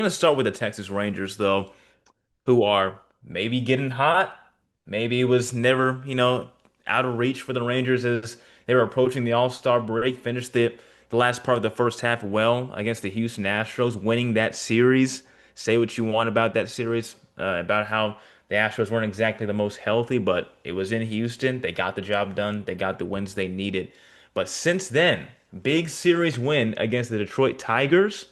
going to start with the Texas Rangers, though, who are maybe getting hot. Maybe it was never, out of reach for the Rangers as they were approaching the All-Star break. Finished the last part of the first half well against the Houston Astros, winning that series. Say what you want about that series, about how the Astros weren't exactly the most healthy, but it was in Houston. They got the job done. They got the wins they needed. But since then, big series win against the Detroit Tigers.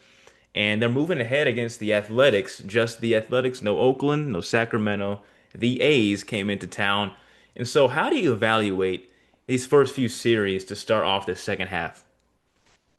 And they're moving ahead against the Athletics, just the Athletics, no Oakland, no Sacramento. The A's came into town. And so, how do you evaluate these first few series to start off the second half?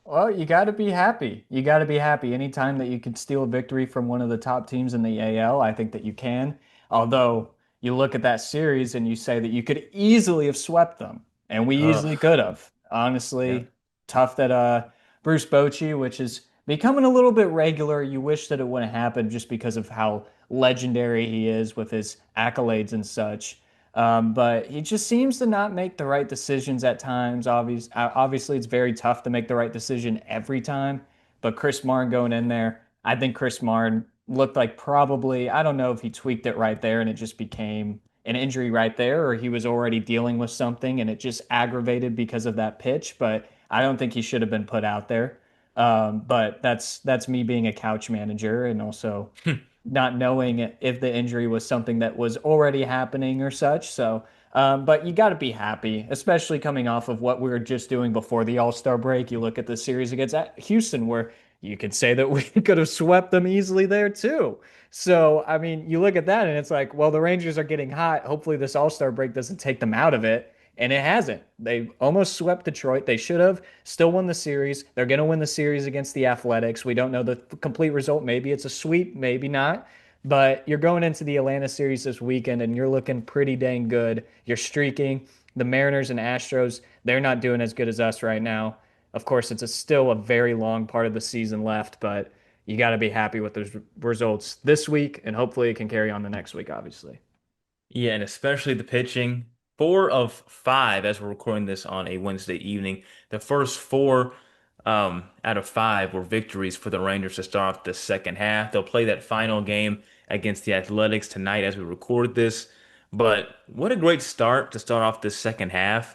Well, you got to be happy. You got to be happy. Anytime that you can steal a victory from one of the top teams in the AL, I think that you can. Although you look at that series and you say that you could easily have swept them, and we Ugh, easily could have. yeah. Honestly, tough that Bruce Bochy, which is becoming a little bit regular. You wish that it wouldn't happen just because of how legendary he is with his accolades and such. But he just seems to not make the right decisions at times. Obviously, it's very tough to make the right decision every time. But Chris Martin going in there, I think Chris Martin looked like probably, I don't know if he tweaked it right there and it just became an injury right there, or he was already dealing with something and it just aggravated because of that pitch. But I don't think he should have been put out there. But that's me being a couch manager and also not knowing if the injury was something that was already happening or such. So, but you got to be happy, especially coming off of what we were just doing before the All-Star break. You look at the series against Houston, where you could say that we could have swept them easily there too. So, I mean, you look at that and it's like, well, the Rangers are getting hot. Hopefully, this All-Star break doesn't take them out of it. And it hasn't. They almost swept Detroit. They should have still won the series. They're going to win the series against the Athletics. We don't know the complete result. Maybe it's a sweep, maybe not. But you're going into the Atlanta series this weekend and you're looking pretty dang good. You're streaking. The Mariners and Astros, they're not doing as good as us right now. Of course, still a very long part of the season left, but you got to be happy with those results this week, and hopefully it can carry on the next week, obviously. Yeah, and especially the pitching. 4 of 5 as we're recording this on a Wednesday evening. The first four out of five were victories for the Rangers to start off the second half. They'll play that final game against the Athletics tonight as we record this. But what a great start to start off this second half.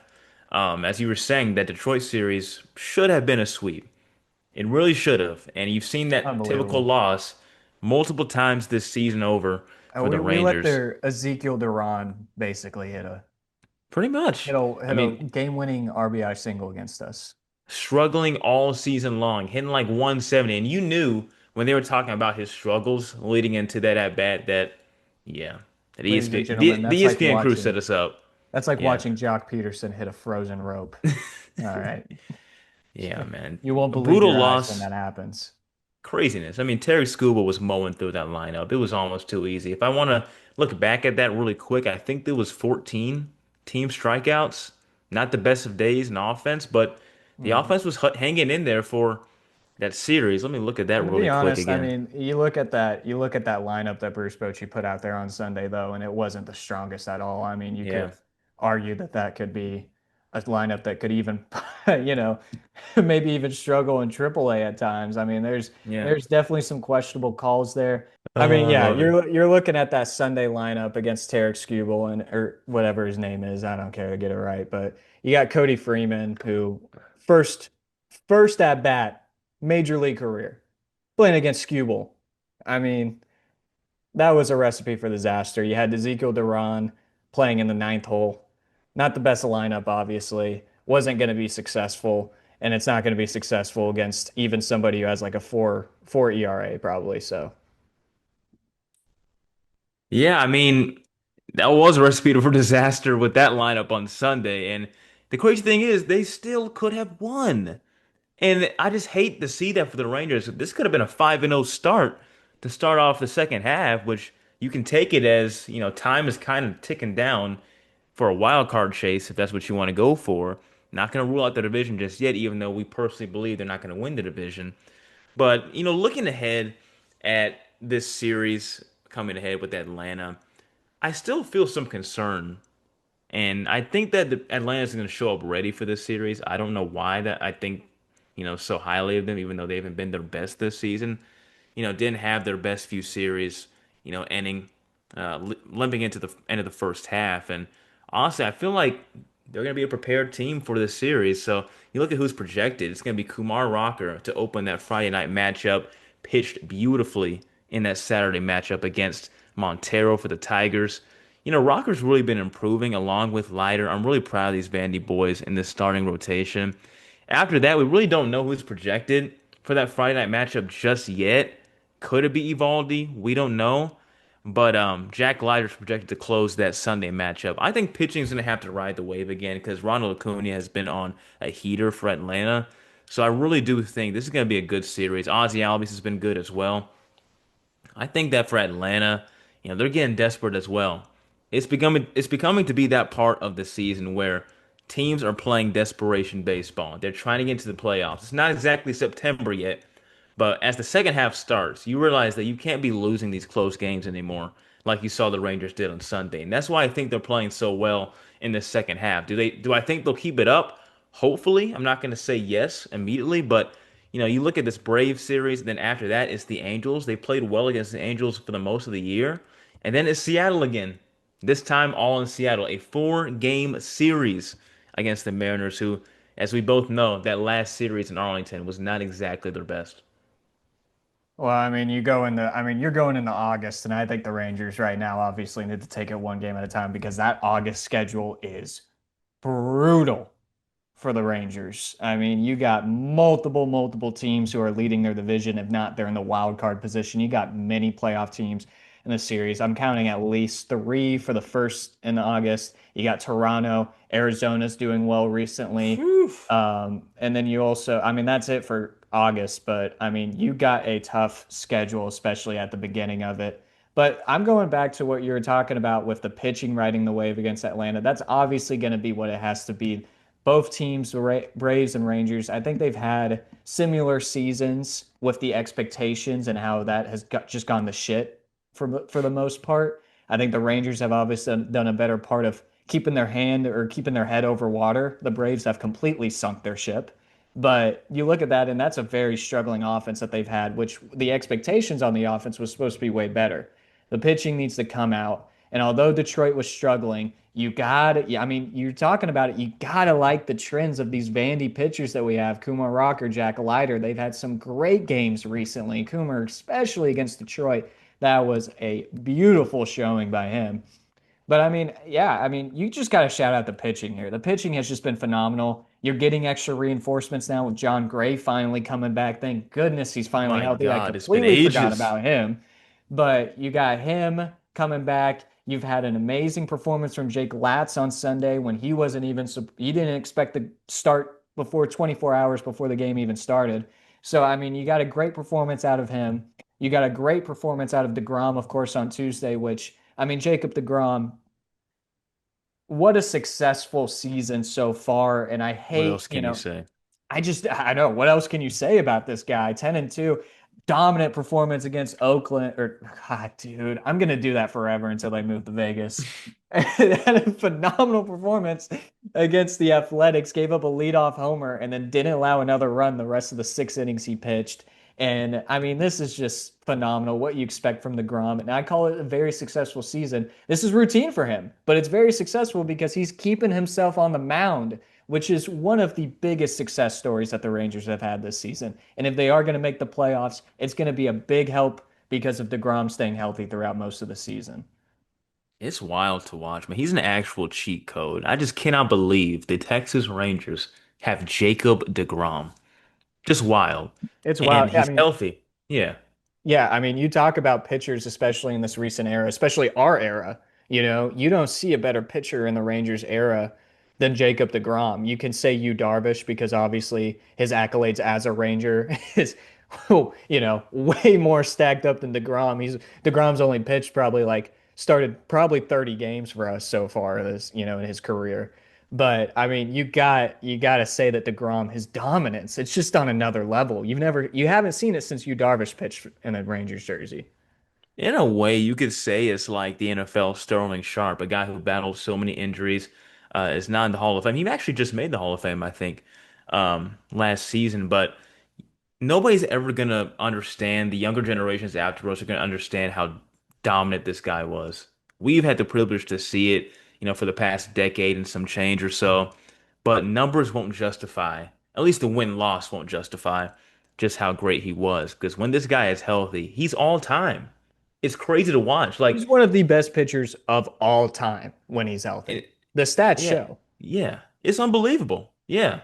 As you were saying, that Detroit series should have been a sweep. It really should have. And you've seen that typical Unbelievable. loss multiple times this season over for the We let Rangers. their Ezekiel Duran basically Pretty much. I hit a mean, game-winning RBI single against us. struggling all season long, hitting like 170. And you knew when they were talking about his struggles leading into that at bat that, yeah, that Ladies and ESPN, gentlemen, the ESPN crew set us up. that's like Yeah. watching Jock Peterson hit a frozen rope. All right. Yeah, man. You won't A believe brutal your eyes when loss. that happens. Craziness. I mean, Terry Scuba was mowing through that lineup. It was almost too easy. If I want to look back at that really quick, I think there was 14 team strikeouts. Not the best of days in offense, but the Hmm. offense was hanging in there for that series. Let me look at that And to be really quick honest, I again. mean, you look at that lineup that Bruce Bochy put out there on Sunday, though, and it wasn't the strongest at all. I mean, you Yeah. could argue that that could be a lineup that could even, you know, maybe even struggle in AAA at times. I mean, Yeah. there's definitely some questionable calls there. I mean, Oh, I yeah, love it. you're looking at that Sunday lineup against Tarek Skubal and or whatever his name is. I don't care to get it right, but you got Cody Freeman, who first first at bat, major league career, playing against Skubal. I mean, that was a recipe for disaster. You had Ezekiel Duran playing in the ninth hole. Not the best lineup, obviously. Wasn't going to be successful, and it's not going to be successful against even somebody who has like a four ERA probably. So Yeah, I mean, that was a recipe for disaster with that lineup on Sunday. And the crazy thing is, they still could have won. And I just hate to see that for the Rangers. This could have been a 5-0 start to start off the second half, which you can take it as, time is kind of ticking down for a wild card chase if that's what you want to go for. Not going to rule out the division just yet, even though we personally believe they're not going to win the division. But, looking ahead at this series coming ahead with Atlanta, I still feel some concern. And I think that Atlanta's going to show up ready for this series. I don't know why that I think, so highly of them, even though they haven't been their best this season. didn't have their best few series, ending limping into the end of the first half. And honestly, I feel like they're going to be a prepared team for this series. So you look at who's projected. It's going to be Kumar Rocker to open that Friday night matchup, pitched beautifully in that Saturday matchup against Montero for the Tigers. Rocker's really been improving along with Leiter. I'm really proud of these Vandy boys in this starting rotation. After that, we really don't know who's projected for that Friday night matchup just yet. Could it be Evaldi? We don't know. But Jack Leiter's projected to close that Sunday matchup. I think pitching's going to have to ride the wave again because Ronald Acuna has been on a heater for Atlanta. So I really do think this is going to be a good series. Ozzy Albies has been good as well. I think that for Atlanta, they're getting desperate as well. It's becoming to be that part of the season where teams are playing desperation baseball. They're trying to get into the playoffs. It's not exactly September yet, but as the second half starts, you realize that you can't be losing these close games anymore, like you saw the Rangers did on Sunday. And that's why I think they're playing so well in the second half. Do I think they'll keep it up? Hopefully. I'm not going to say yes immediately, but you look at this Brave series, then after that it's the Angels. They played well against the Angels for the most of the year. And then it's Seattle again. This time all in Seattle, a four-game series against the Mariners, who, as we both know, that last series in Arlington was not exactly their best. Well, I mean, you're going into August, and I think the Rangers right now obviously need to take it one game at a time because that August schedule is brutal for the Rangers. I mean, you got multiple teams who are leading their division. If not, they're in the wild card position. You got many playoff teams in the series. I'm counting at least three for the first in August. You got Toronto, Arizona's doing well recently. Whew. And then you also, I mean, that's it for August, but I mean, you got a tough schedule, especially at the beginning of it. But I'm going back to what you were talking about with the pitching riding the wave against Atlanta. That's obviously going to be what it has to be. Both teams, the Braves and Rangers, I think they've had similar seasons with the expectations and how that has just gone to shit for the most part. I think the Rangers have obviously done a better part of keeping their hand or keeping their head over water. The Braves have completely sunk their ship. But you look at that, and that's a very struggling offense that they've had, which the expectations on the offense was supposed to be way better. The pitching needs to come out. And although Detroit was struggling, you got to, yeah, I mean, you're talking about it. You got to like the trends of these Vandy pitchers that we have. Kumar Rocker, Jack Leiter. They've had some great games recently. Kumar, especially against Detroit. That was a beautiful showing by him. But I mean, yeah, I mean, you just got to shout out the pitching here. The pitching has just been phenomenal. You're getting extra reinforcements now with John Gray finally coming back. Thank goodness he's finally My healthy. I God, it's been completely forgot ages. about him. But you got him coming back. You've had an amazing performance from Jake Latz on Sunday when he wasn't even, he didn't expect to start before 24 hours before the game even started. So, I mean, you got a great performance out of him. You got a great performance out of DeGrom, of course, on Tuesday, which, I mean, Jacob DeGrom, what a successful season so far. And I What hate, else can you say? I know what else can you say about this guy? 10-2, dominant performance against Oakland. Or, God, dude, I'm gonna do that forever until they move to Vegas. Had a phenomenal performance against the Athletics, gave up a leadoff homer, and then didn't allow another run the rest of the 6 innings he pitched. And I mean, this is just phenomenal what you expect from the Grom. And I call it a very successful season. This is routine for him, but it's very successful because he's keeping himself on the mound, which is one of the biggest success stories that the Rangers have had this season. And if they are going to make the playoffs, it's going to be a big help because of DeGrom staying healthy throughout most of the season. It's wild to watch, man. He's an actual cheat code. I just cannot believe the Texas Rangers have Jacob deGrom. Just wild. It's And wild. I he's mean, healthy. Yeah. yeah, I mean, you talk about pitchers, especially in this recent era, especially our era. You don't see a better pitcher in the Rangers era than Jacob deGrom. You can say Yu Darvish because obviously his accolades as a Ranger is, way more stacked up than deGrom. deGrom's only pitched probably like started probably 30 games for us so far this, in his career. But I mean, you got to say that DeGrom, his dominance, it's just on another level. You haven't seen it since Yu Darvish pitched in a Rangers jersey. In a way, you could say it's like the NFL Sterling Sharp, a guy who battled so many injuries, is not in the Hall of Fame. He actually just made the Hall of Fame, I think, last season. But nobody's ever gonna understand, the younger generations after us are gonna understand how dominant this guy was. We've had the privilege to see it, for the past decade and some change or so, but numbers won't justify, at least the win-loss won't justify just how great he was. Because when this guy is healthy, he's all time. It's crazy to watch. Like, He's one of the best pitchers of all time when he's healthy. it, The stats yeah, show. yeah, it's unbelievable. Yeah.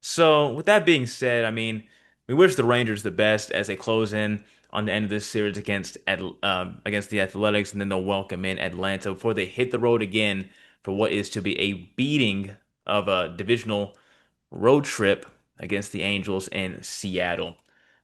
So, with that being said, I mean, we wish the Rangers the best as they close in on the end of this series against the Athletics, and then they'll welcome in Atlanta before they hit the road again for what is to be a beating of a divisional road trip against the Angels in Seattle.